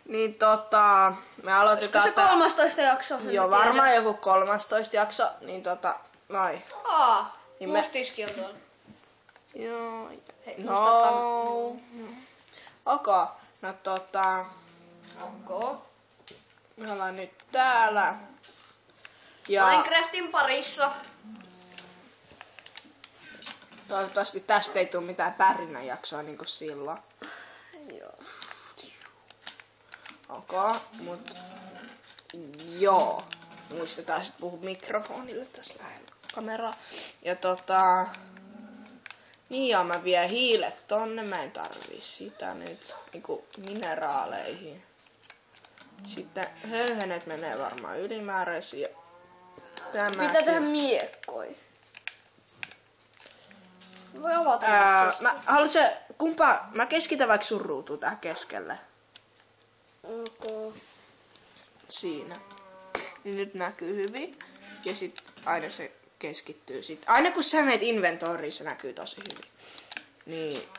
Niin me aloitetaan... Olisiko se 13 jakso? Joo, varmaan joku 13 jakso, niin noin. Niin mustiski on tuolla. Joo. Hei, no. Okei. No me ollaan nyt täällä. Ja Minecraftin parissa. toivottavasti tästä ei tule mitään pärinän jaksoa niinku silloin. Joo. Okei, mut joo. Muistetaan sit puhua mikrofonille tässä lähellä kameraa. Ja niin ja mä vien hiilet tonne, mä en tarvii sitä nyt niinku mineraaleihin. Sitten höyhenet menee varmaan ylimääräisiä. Pitää tehdä miekkoja. Voi avata. Mä keskitän vaikka sun ruutuun tähän keskelle. Okay. Siinä. Niin nyt näkyy hyvin. Ja sit aina se keskittyy sit. Aina kun sä meet inventoriin, se näkyy tosi hyvin. Niin,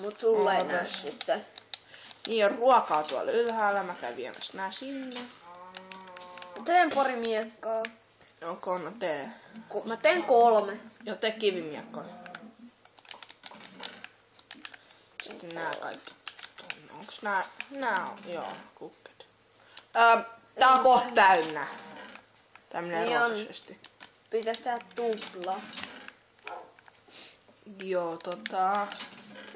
Mut sulle ei näy sitten. Niin on ruokaa tuolla ylhäällä, mä käyn viemässä nää sinne. Teen pari miekkaa. No tee. Mä teen 3. Joo, tee kivimiekkoja. Sitten nää kaikki. Onks nää on? Joo, kukket. Tää on kohta täynnä. Tää menee niin ruokaisesti. Pitäis tehdä tupla. Joo,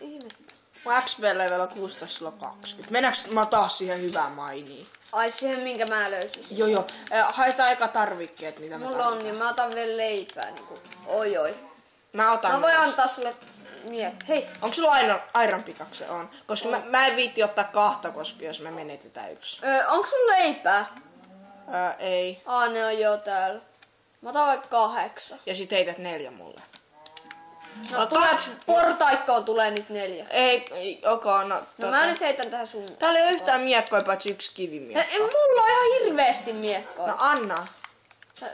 Ihmettä. Mun XP-level on 16, sulla 20. Mennäänkö mä taas siihen hyvään mainiin? Ai siihen minkä mä löysin. Joo. Haetaan eka tarvikkeet, mitä me mulla on, niin mä otan vielä leipää niinku. Oi. Mä otan mä voin myös. antaa sulle Hei. Onko sulla Iron Pickaxe on? Koska mä en viitti ottaa 2, koska jos me menetetään 1. Onko sulla leipää? Ei. Ne on jo täällä. Mä otan vaikka 8. Ja sit heität 4 mulle. No portaikkoon tulee nyt 4. Ei, no mä nyt heitän tähän sun. Täällä ei ole yhtään miekkoja, paitsi 1 kivimiekko. Mulla on ihan hirveesti miekkoja. No anna.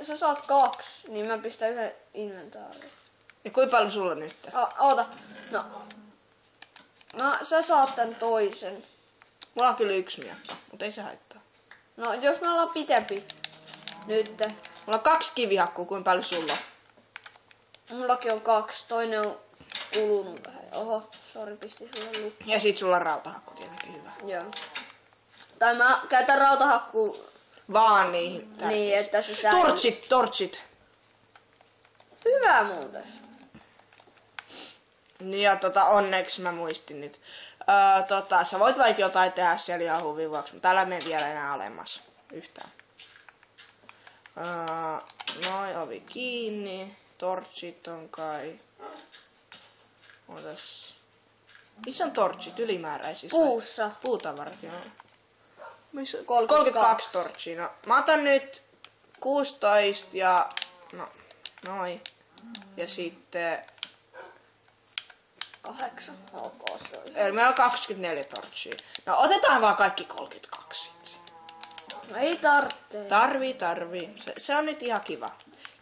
Sä saat 2, niin mä pistän 1 inventaariin. Ja kuinka paljon sulla nyt? Oota. No. Sä saat tän toisen. Mulla on kyllä 1 miekko, mutta ei se haittaa. No jos me ollaan pitempi. Nyt. Mulla on 2 kivihakkua, kuinka paljon sulla on? Mullakin on 2, toinen on kulunut vähän. Oho, sori, pistin sulle lukkoon. Ja sit sulla on rautahakku tietenkin hyvä. Joo. Tai mä käytän rautahakkuu. Vaan niihin tärkeisiin. Niin, että se säilyy. Torchit. Hyvä muuten. Ja onneksi mä muistin nyt. Sä voit vaikka jotain tehdä siellä jauhuvin vuoksi, mutta älä mene vielä enää alemmas yhtään. Noin, ovi kiinni. Torchit on kai. Ootas. Missä on torchit ylimääräisissä? Puussa. Puutavarat, joo. 32 torchia. No, mä otan nyt 16 ja... Noin. Ja sitten... 8. Ok, se on. Eli meillä on 24 torchia. No otetaan vaan kaikki 32 sitten. No ei tarvitse. Tarvii. Se on nyt ihan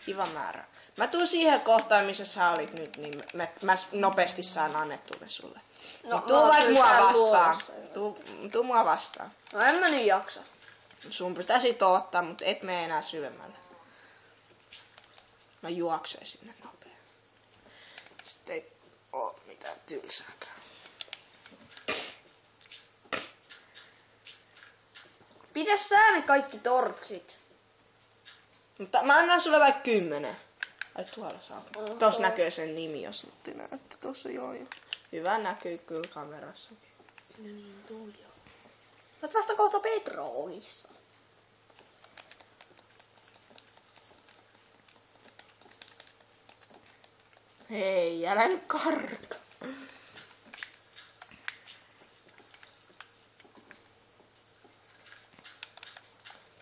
kiva määrä. Mä tuun siihen kohtaan, missä sä olit nyt, niin mä nopeasti saan annettua ne sulle. No, tuu vaikka mua vastaan. Tuu mua vastaan. No en mä nyt jaksa. Sun pitäisi ottaa, mutta et mene enää syvemmälle. Mä juokseen sinne nopea. Sitten ei oo mitään tylsääkään. Pidä sä ne kaikki tortsit. Mutta mä annan sulle vaikka 10. Ai tuolla saa. Tuossa näkyy sen nimi, jos nyt näette. Tuossa joo. Hyvä näkyy kyllä kamerassakin. No niin, tuli jo. Oot vasta kohta Petroissa. Hei, älä nyt karka.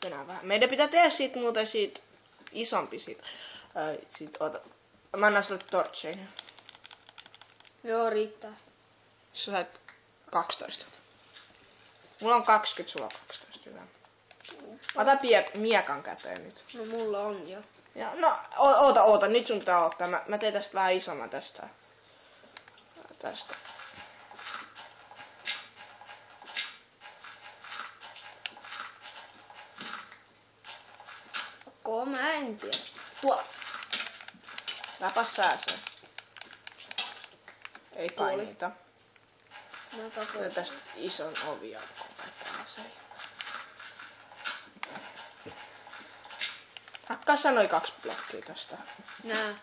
Enää vähän. Meidän pitää tehdä siitä muuten siitä isompi siitä. Mä annan sulle torchein. Joo, riittää. Sä sait 12. Mulla on 20, sulla on 12. Hyvä. Mä otan miekan käteen nyt. No mulla on jo. Ja, no, oota. Nyt sun pitää ottaa. Mä teen tästä vähän isomman tästä. Mä en tiedä. Tuo. Läpäs sää se. Ei kai Kuoli. niitä. Mä Ja tapoin. tästä ison oviaukon tai tällaisen. Hakkaa sä noin 2 blokkia tosta. Nää.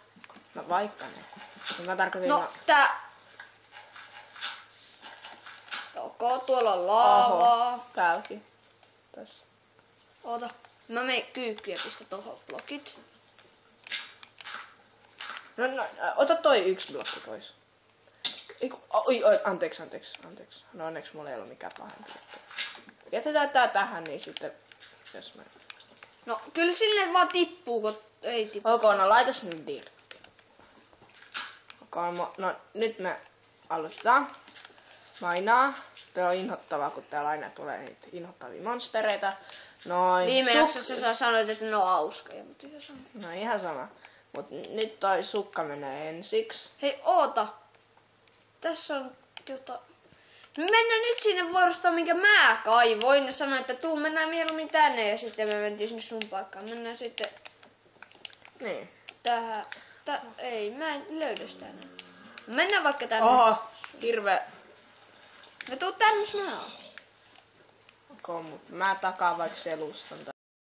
No vaikka ne. Mä tarkoitin... No, tuolla on laavaa. Täälläkin. Tässä. Oota. Mä menen kyykkyyn ja pistä tohon blokit. No, ota toi 1 blokki pois. Oi, anteeksi. No onneksi mulla ei ollut mikään pahempi juttu. Jätetään tää tähän, niin sitten... Jos mä... No, kyllä silleen vaan tippuu, kun ei tippu. Ok, no laita sinne dirtti. Ok, no nyt me aloitetaan. Mainaa. Tää on inhottavaa, kun täällä aina tulee niitä inhottavia monstereita. Noin. Viime jaksossa sä sanoit, että ne on hauskoja, mutta ihan sama. No ihan sama. Mut nyt toi sukka menee ensiksi. Hei, oota. Tässä on Me mennään nyt sinne vuorostoon, minkä mä kaivoin. Ja sanoin, että mennään mieluummin tänne. Ja sitten me mentiin sinne sun paikkaan. Mennään sitten Niin. tähän. Ei, mä en löydä sitä enää. Mennään vaikka tänne. Oho, hirveä. Me tuu tänne, missä mä oon. Ok, mut mä takaan vaikka selustan